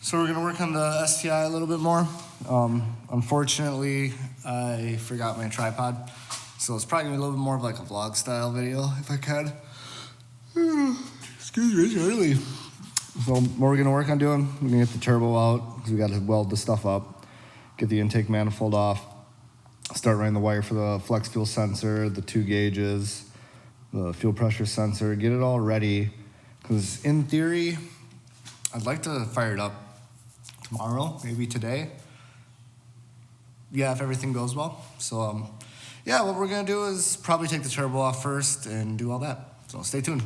So we're gonna work on the STI a little bit more. Unfortunately, I forgot my tripod, so it's probably gonna be a little bit more of like a vlog style video if I can. Excuse me, it's early. So what we're gonna work on doing, we're gonna get the turbo out because we gotta weld the stuff up, get the intake manifold off, start running the wire for the flex fuel sensor, the 2 gauges, the fuel pressure sensor, get it all ready. Because in theory, I'd like to fire it up tomorrow, maybe today. Yeah, if everything goes well. So yeah, what we're gonna do is probably take the turbo off first and do all that. So stay tuned.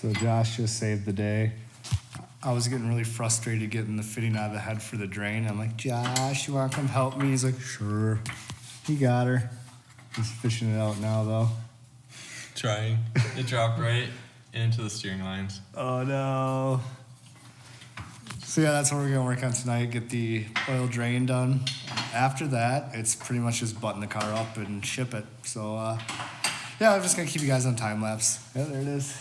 So Josh just saved the day. I was getting really frustrated getting the fitting out of the head for the drain. I'm like, Josh, you want to come help me? He's like, sure. He got her. He's fishing it out now, though. Trying. It dropped right into the steering lines. Oh, no. So, yeah, that's what we're going to work on tonight, get the oil drain done. After that, it's pretty much just button the car up and ship it. So, yeah, I'm just going to keep you guys on time lapse. Yeah, there it is.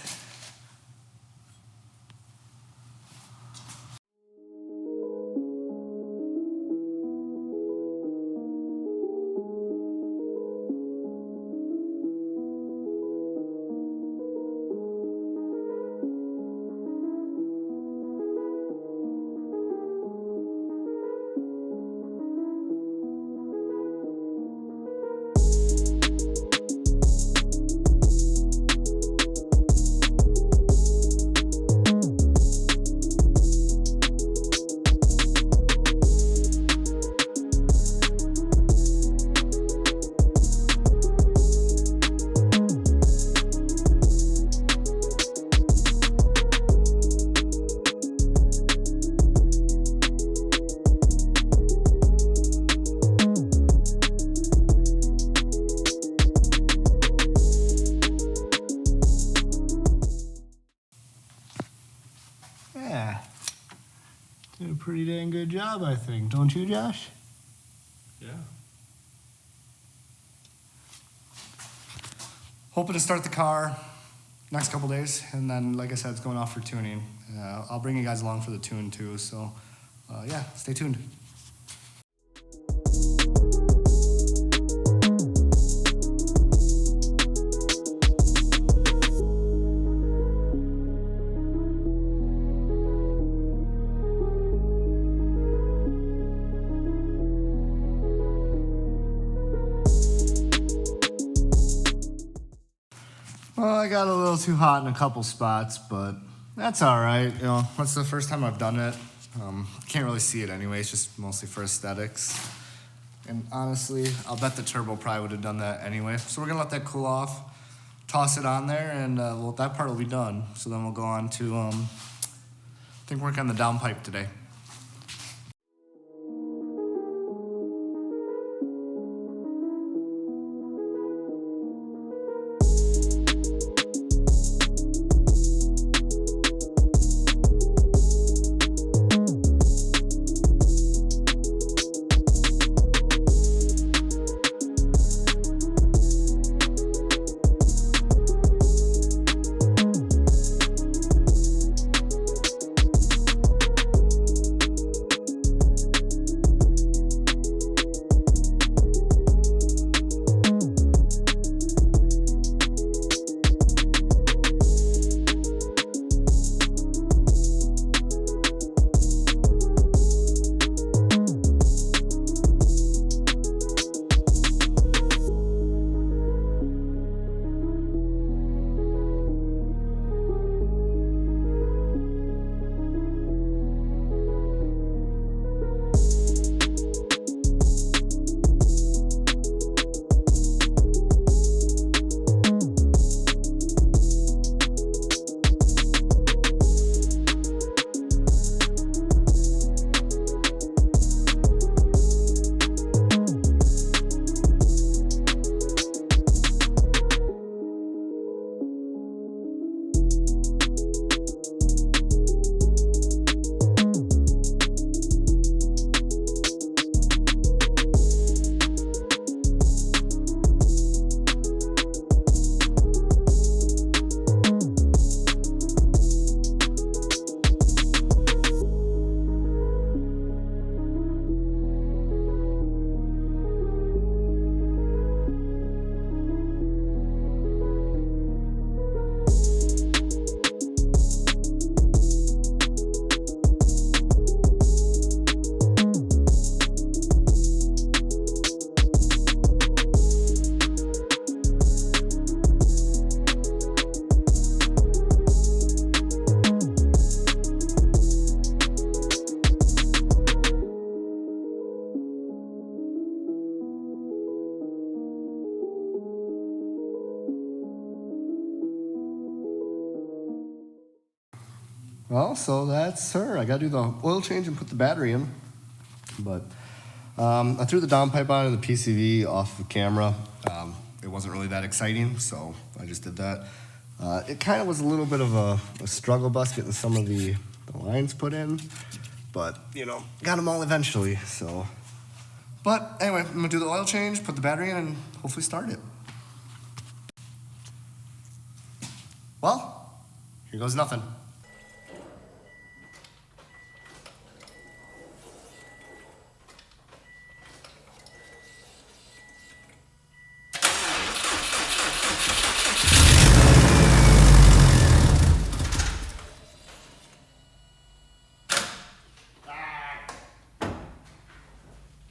Yeah, did a pretty dang good job, I think. Don't you, Josh? Yeah. Hoping to start the car next couple days, and then, like I said, it's going off for tuning. I'll bring you guys along for the tune, too, so, yeah, stay tuned. Well, I got a little too hot in a couple spots, but that's all right. You know, that's the first time I've done it. Can't really see it anyway. It's just mostly for aesthetics. And honestly, I'll bet the turbo probably would have done that anyway. So we're gonna let that cool off, toss it on there, and well, that part will be done. So then we'll go on to, I think work on the downpipe today. Well, so that's her. I got to do the oil change and put the battery in. But I threw the downpipe on and the PCV off the camera. It wasn't really that exciting, so I just did that. It kind of was a little bit of a struggle bus getting some of the lines put in. But, you know, got them all eventually, so. But anyway, I'm going to do the oil change, put the battery in, and hopefully start it. Well, here goes nothing.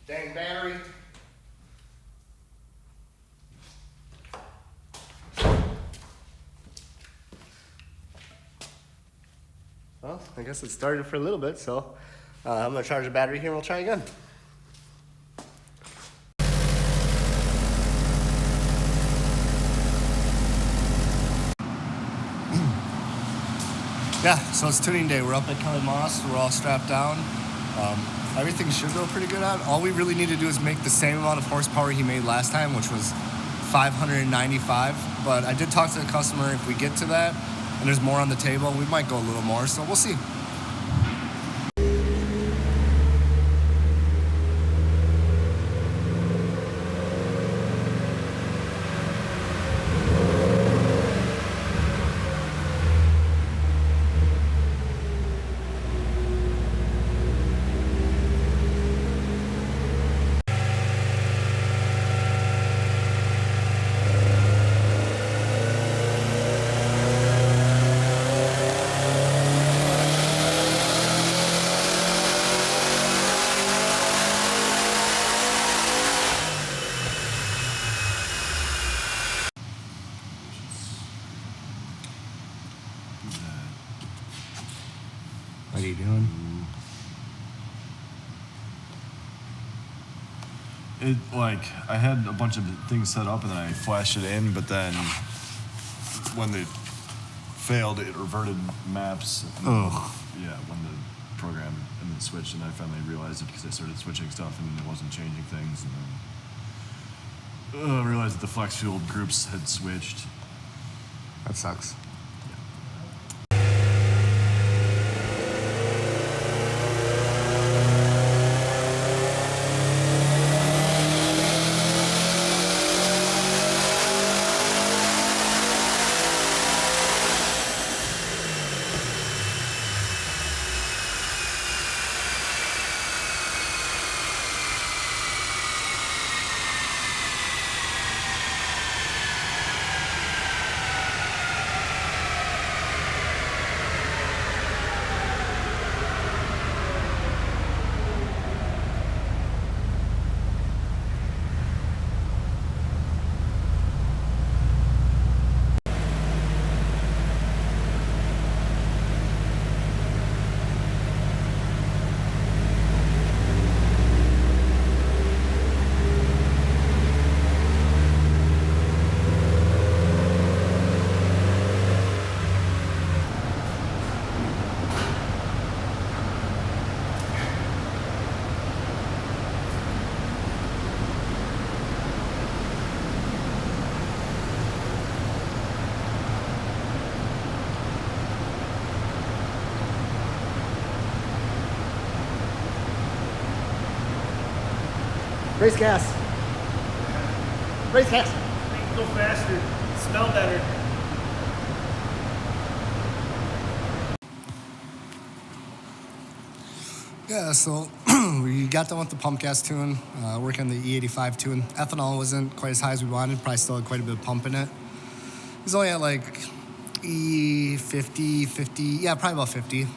Dang battery. Well, I guess it started for a little bit, so I'm gonna charge the battery here and we'll try again. Yeah, so it's tuning day. We're up at Kelly Moss. We're all strapped down. Everything should go pretty good out. All we really need to do is make the same amount of horsepower he made last time, which was 595. But I did talk to the customer. If we get to that and there's more on the table, we might go a little more. So we'll see. What are you doing? It, like, I had a bunch of things set up and then I flashed it in, but then when it failed, it reverted maps. Ugh. Yeah, when the program and then switched, and I finally realized it because I started switching stuff and it wasn't changing things. And then I realized that the flex fuel groups had switched. That sucks. Race gas. Race gas. Go faster. Smell better. Yeah, so we got done with the pump gas tune, working on the E85 tune. Ethanol wasn't quite as high as we wanted, probably still had quite a bit of pump in it. It was only at like E50, 50, yeah, probably about 50.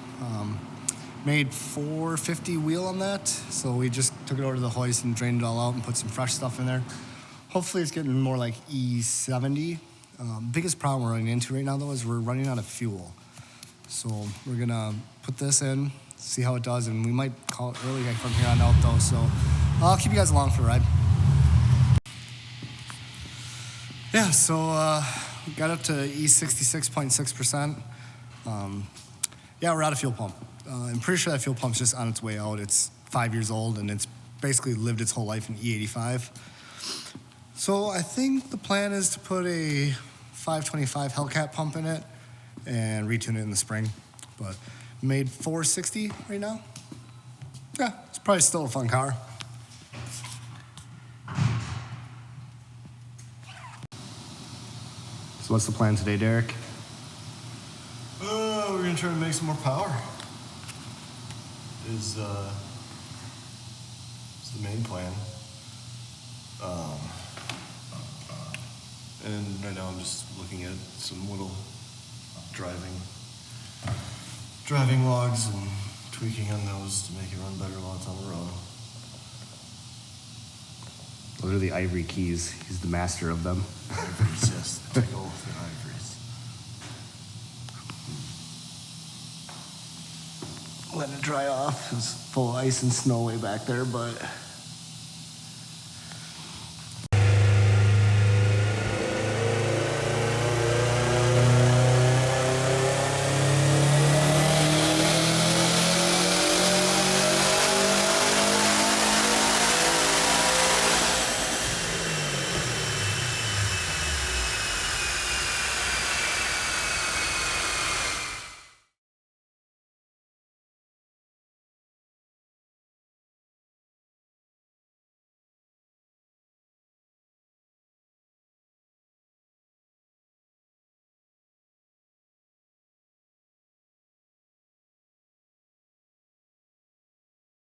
Made 450 wheel on that, so we just took it over to the hoist and drained it all out and put some fresh stuff in there. Hopefully it's getting more like E70. Biggest problem we're running into right now though is we're running out of fuel. So we're gonna put this in, see how it does, and we might call it early from here on out though, so I'll keep you guys along for the ride. Yeah, so we got up to E66.6%. Yeah, we're out of fuel pump. I'm pretty sure that fuel pump's just on its way out. It's 5 years old, and it's basically lived its whole life in E85. So I think the plan is to put a 525 Hellcat pump in it and retune it in the spring. But made 460 right now. Yeah, it's probably still a fun car. So what's the plan today, Derek? We're gonna try to make some more power. Is the main plan. And right now I'm just looking at some little driving logs and tweaking on those to make it run better while it's on the road. Those are the ivory keys. He's the master of them. Ivories, yes, the tickle with the ivories. Let it dry off. It's full of ice and snow way back there, but